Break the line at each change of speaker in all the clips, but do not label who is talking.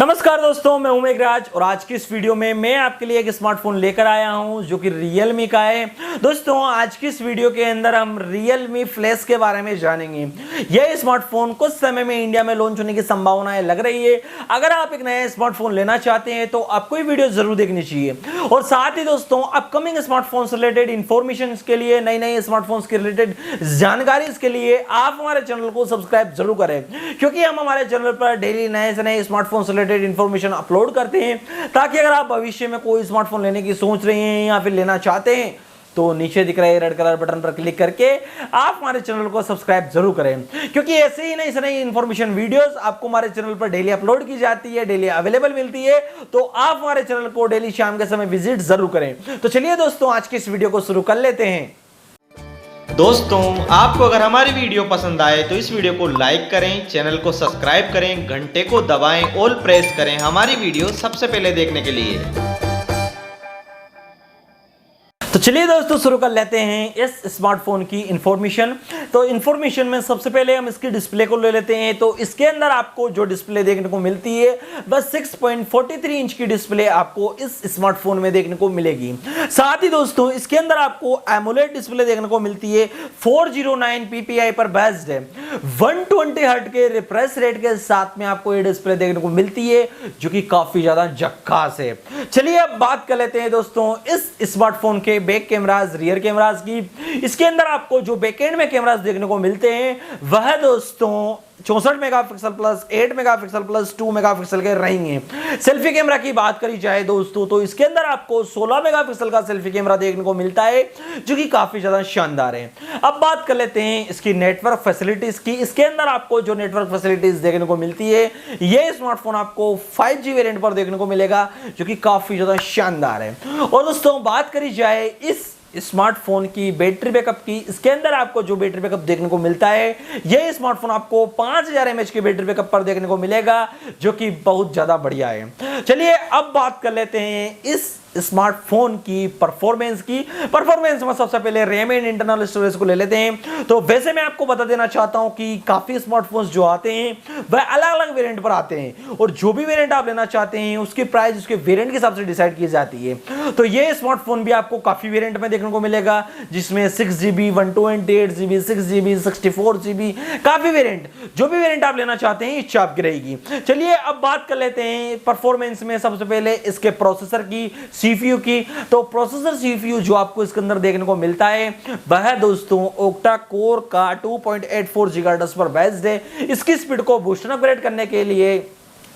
नमस्कार दोस्तों, मैं हूं राज और आज की इस वीडियो में मैं आपके लिए एक स्मार्टफोन लेकर आया हूं जो कि Realme का है। दोस्तों आज की इस वीडियो के अंदर हम Realme फ्लैश के बारे में जानेंगे। यह स्मार्टफोन कुछ समय में इंडिया में लॉन्च होने की संभावनाएं लग रही है। अगर आप एक नया स्मार्टफोन लेना चाहते हैं तो आपको ये वीडियो जरूर देखनी चाहिए। और साथ ही दोस्तों अपकमिंग स्मार्टफोन से रिलेटेड इंफॉर्मेशन के लिए, नई नई स्मार्टफोन के रिलेटेड जानकारी के लिए आप हमारे चैनल को सब्सक्राइब जरूर करें, क्योंकि हम हमारे चैनल पर डेली नए से नए स्मार्टफोन रिलेटेड इंफॉर्मेशन अपलोड करते हैं, ताकि अगर आप भविष्य में कोई स्मार्टफोन लेने की सोच रहे हैं या फिर लेना चाहते हैं तो नीचे दिख रहे रेड कलर बटन पर क्लिक करके आप हमारे चैनल को सब्सक्राइब जरूर करें, क्योंकि ऐसे ही नई से नई इंफॉर्मेशन वीडियोस आपको हमारे चैनल पर डेली अपलोड की जाती है, डेली अवेलेबल मिलती है। तो आप हमारे चैनल को डेली शाम के समय विजिट जरूर करें। तो चलिए दोस्तों आज की इस वीडियो को शुरू कर लेते हैं।
दोस्तों आपको अगर हमारी वीडियो पसंद आए तो इस वीडियो को लाइक करें, चैनल को सब्सक्राइब करें, घंटे को दबाएं, ऑल प्रेस करें हमारी वीडियो सबसे पहले देखने के लिए।
तो चलिए दोस्तों शुरू कर लेते हैं इस स्मार्टफोन की इंफॉर्मेशन। तो इंफॉर्मेशन में सबसे पहले हम इसकी डिस्प्ले को ले लेते हैं। तो इसके अंदर आपको जो डिस्प्ले देखने को मिलती है वह 6.43 इंच की डिस्प्ले आपको इस स्मार्टफोन में देखने को मिलेगी। साथ ही दोस्तों इसके अंदर आपको एमोलेड डिस्प्ले देखने को मिलती है, 409 ppi पर बेस्ड है, 120 हर्ट्ज के रिफ्रेश रेट के साथ में आपको ये डिस्प्ले देखने को मिलती है, जो कि काफी ज्यादा झक्कास है। चलिए अब बात कर लेते हैं दोस्तों इस स्मार्टफोन के बैक कैमरास, रियर कैमरास की। इसके अंदर आपको जो बैकएंड में कैमरास देखने को मिलते हैं वह दोस्तों 64 megapixel plus 8 megapixel plus 2 megapixel के रहेंगे। सेल्फी कैमरा की बात करी जाए दोस्तों तो इसके अंदर आपको 16 मेगापिक्सल का सेल्फी कैमरा देखने को मिलता है, जो कि काफी ज्यादा शानदार है। अब बात कर लेते हैं इसकी नेटवर्क फैसिलिटीज की। इसके अंदर आपको जो नेटवर्क फैसिलिटीज देखने को मिलती है, यह स्मार्टफोन आपको 5G वेरिएंट पर देखने को मिलेगा, जो कि काफी ज्यादा शानदार है। और दोस्तों बात करी जाए इस स्मार्टफोन की बैटरी बैकअप की, इसके अंदर आपको जो बैटरी बैकअप देखने को मिलता है, यह स्मार्टफोन आपको 5000 mAh की बैटरी बैकअप पर देखने को मिलेगा, जो कि बहुत ज्यादा बढ़िया है। चलिए अब बात कर लेते हैं इस स्मार्टफोन की परफॉर्मेंस की। परफॉर्मेंस में सबसे पहले रैम एंड इंटरनल स्टोरेज को ले लेते हैं। तो वैसे मैं आपको बता देना चाहता हूं कि काफी स्मार्टफोन्स जो आते हैं वह अलग अलग वेरिएंट पर आते हैं, और जो भी वेरिएंट आप लेना चाहते हैं उसकी प्राइस उसके वेरिएंट के हिसाब से डिसाइड की जाती है। तो ये स्मार्टफोन भी आपको काफी वेरिएंट में देखने को मिलेगा, जिसमें 6GB, 128GB, 6GB, 64GB, काफी वेरिएंट, जो भी वेरिएंट आप लेना चाहते हैं इच्छा आपकी रहेगी। चलिए अब बात कर लेते हैं परफॉर्मेंस में सबसे पहले इसके प्रोसेसर की, CPU की। तो प्रोसेसर CPU जो आपको इसके अंदर देखने को मिलता है वह दोस्तों ओक्टा कोर का 2.84 GHz पर बेस्ड है। इसकी स्पीड को बूस्ट अपग्रेड करने के लिए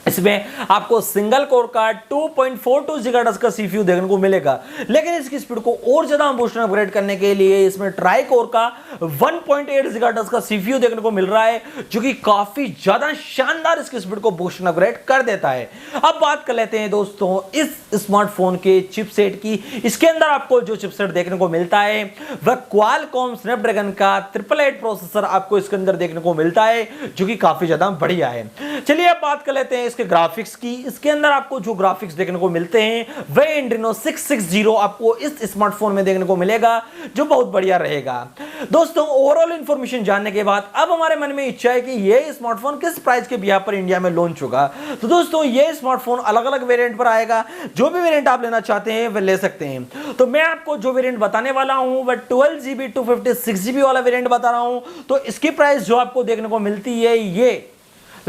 इसमें आपको सिंगल कोर का 2.42 GHz का CPU देखने को मिलेगा, लेकिन इसकी स्पीड को और ज्यादा बूस्ट अपग्रेड करने के लिए इसमें ट्राई कोर का 1.8 GHz का CPU देखने को मिल रहा है, जो कि काफी ज्यादा शानदार इसकी स्पीड को बूस्ट अपग्रेड कर देता है। अब बात कर लेते हैं दोस्तों इस स्मार्टफोन के चिपसेट की। इसके अंदर आपको जो चिपसेट देखने को मिलता है वह क्वालकॉम स्नैपड्रैगन का 888 प्रोसेसर आपको इसके अंदर देखने को मिलता है, जो कि काफी ज्यादा बढ़िया है। चलिए अब बात कर लेते हैं इसके ग्राफिक्स की। इसके अंदर आपको जो ग्राफिक्स देखने को मिलते हैं वह एड्रेनो 660 आपको इस स्मार्टफोन में देखने को मिलेगा, जो बहुत बढ़िया रहेगा। दोस्तों ओवरऑल इंफॉर्मेशन जानने के बाद अब हमारे मन में इच्छा है कि यह स्मार्टफोन किस प्राइस के बिहार पर इंडिया में लॉन्च होगा। तो दोस्तों यह स्मार्टफोन अलग अलग वेरिएंट पर आएगा, जो भी वेरिएंट आप लेना चाहते हैं वह ले सकते हैं। तो मैं आपको जो वेरिएंट बताने वाला हूं वह 12GB 256GB वाला वेरिएंट बता रहा हूं। तो इसकी प्राइस जो आपको देखने को मिलती है ये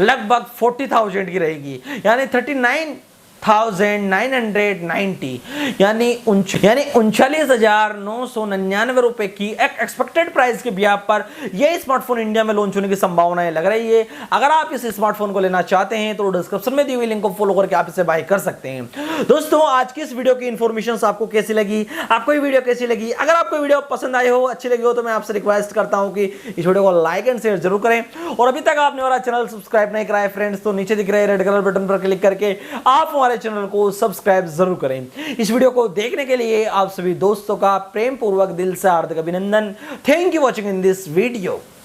लगभग 40,000 की रहेगी, यानी 39,990, यानी 39,999 रुपए की एक एक्सपेक्टेड प्राइस के बिहार पर यह स्मार्टफोन इंडिया में लॉन्च होने की संभावनाएं लग रही है। अगर आप इस स्मार्टफोन को लेना चाहते हैं तो डिस्क्रिप्शन में दी हुई लिंक को फॉलो करके आप इसे बाय कर सकते हैं। दोस्तों आज की इस वीडियो की इंफॉर्मेशन आपको कैसी लगी, आपको ये वीडियो कैसी लगी? अगर आपको वीडियो पसंद आई हो, अच्छी लगी हो, तो मैं आपसे रिक्वेस्ट करता हूं कि इस वीडियो को लाइक एंड शेयर जरूर करें। और अभी तक आपने हमारा चैनल सब्सक्राइब नहीं कराया फ्रेंड्स, तो नीचे दिख रहे रेड कलर बटन पर क्लिक करके आप हमारे चैनल को सब्सक्राइब जरूर करें। इस वीडियो को देखने के लिए आप सभी दोस्तों का प्रेम पूर्वक दिल से हार्दिक अभिनंदन। Thank you watching in this video.